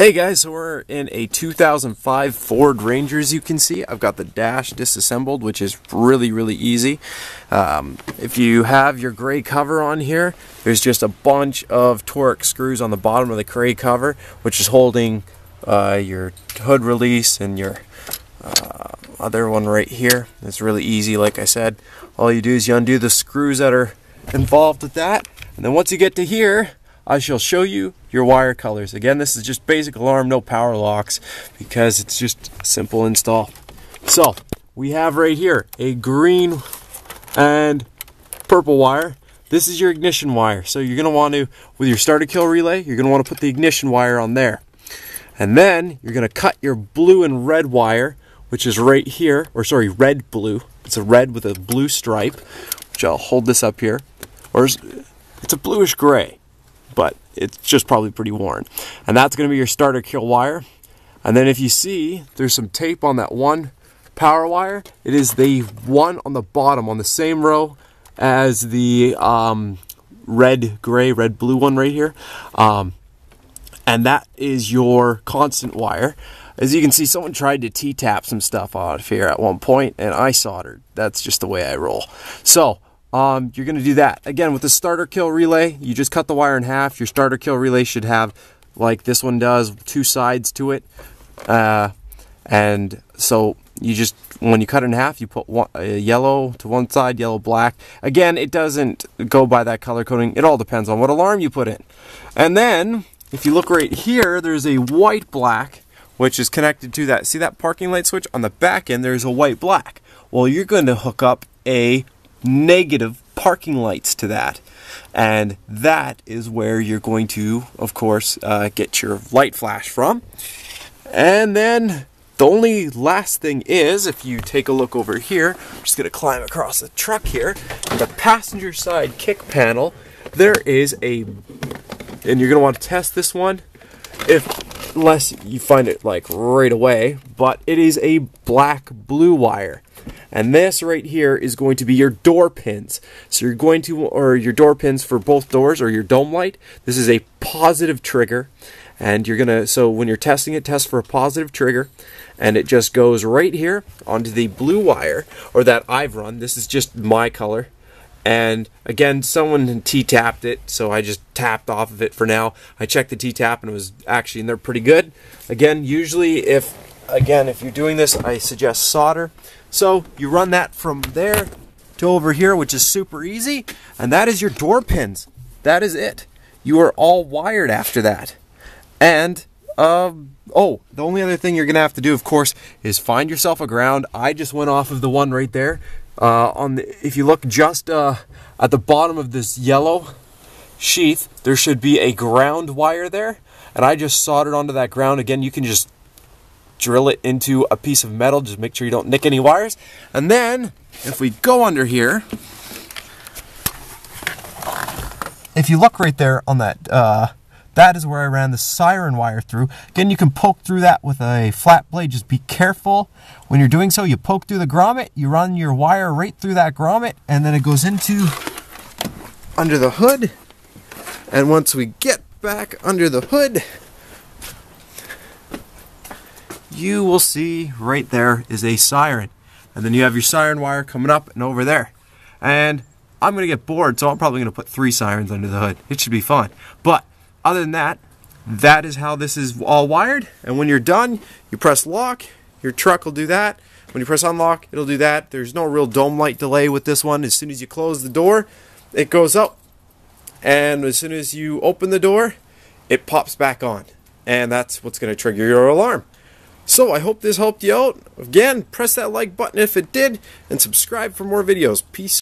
Hey guys, so we're in a 2005 Ford Ranger. As you can see, I've got the dash disassembled, which is really easy. If you have your gray cover on here, there's just a bunch of Torx screws on the bottom of the gray cover, which is holding your hood release and your other one right here. It's really easy, like I said. All you do is you undo the screws that are involved with that, and then once you get to here, I shall show you your wire colors. Again, this is just basic alarm, no power locks, because it's just a simple install. So, we have right here a green and purple wire. This is your ignition wire. So you're going to want to, with your starter kill relay, you're going to want to put the ignition wire on there. And then you're going to cut your blue and red wire, which is right here, or sorry, red-blue. It's a red with a blue stripe, which I'll hold this up here. Or it's a bluish gray, but it's just probably pretty worn. And that's going to be your starter kill wire. And then if you see, there's some tape on that one power wire. It is the one on the bottom, on the same row as the red-blue one right here. And that is your constant wire. As you can see, someone tried to T-tap some stuff out of here at one point, and I soldered. That's just the way I roll. So, you're going to do that. Again, with the starter kill relay, you just cut the wire in half. Your starter kill relay should have, like this one does, two sides to it. And so you just, when you cut it in half, you put yellow to one side, yellow, black. Again, it doesn't go by that color coding. It all depends on what alarm you put in. And then, if you look right here, there's a white-black, which is connected to that. See that parking light switch? On the back end, there's a white-black. Well, you're going to hook up a negative parking lights to that, and that is where you're going to, of course, get your light flash from. And then the only last thing is, if you take a look over here, I'm just going to climb across the truck here, on the passenger side kick panel, there is a, and you're going to want to test this one, unless you find it like right away, but it is a black-blue wire. And this right here is going to be your door pins. So you're going to, or your door pins for both doors, or your dome light. This is a positive trigger. And you're going to, so when you're testing it, test for a positive trigger. And it just goes right here onto the blue wire, or that I've run. This is just my color. And again, someone T-tapped it, so I just tapped off of it for now. I checked the T-tap and it was actually in there pretty good. Again, usually if you're doing this, I suggest solder. So you run that from there to over here, which is super easy, and that is your door pins. That is it. You are all wired after that. And oh, the only other thing you're gonna have to do, of course, is find yourself a ground. I just went off of the one right there. If you look just at the bottom of this yellow sheath, there should be a ground wire there, and I just soldered onto that ground. Again, you can just drill it into a piece of metal, just make sure you don't nick any wires. And then, if we go under here, if you look right there on that, that is where I ran the siren wire through. Again, you can poke through that with a flat blade. Just be careful when you're doing so. You poke through the grommet, you run your wire right through that grommet, and then it goes into under the hood. And once we get back under the hood, you will see right there is a siren. And then you have your siren wire coming up and over there. And I'm going to get bored, so I'm probably going to put 3 sirens under the hood. It should be fun. But other than that, that is how this is all wired. And when you're done, you press lock, your truck will do that. When you press unlock, it'll do that. There's no real dome light delay with this one. As soon as you close the door, it goes up. And as soon as you open the door, it pops back on. And that's what's going to trigger your alarm. So I hope this helped you out. Again, press that like button if it did, and subscribe for more videos. Peace.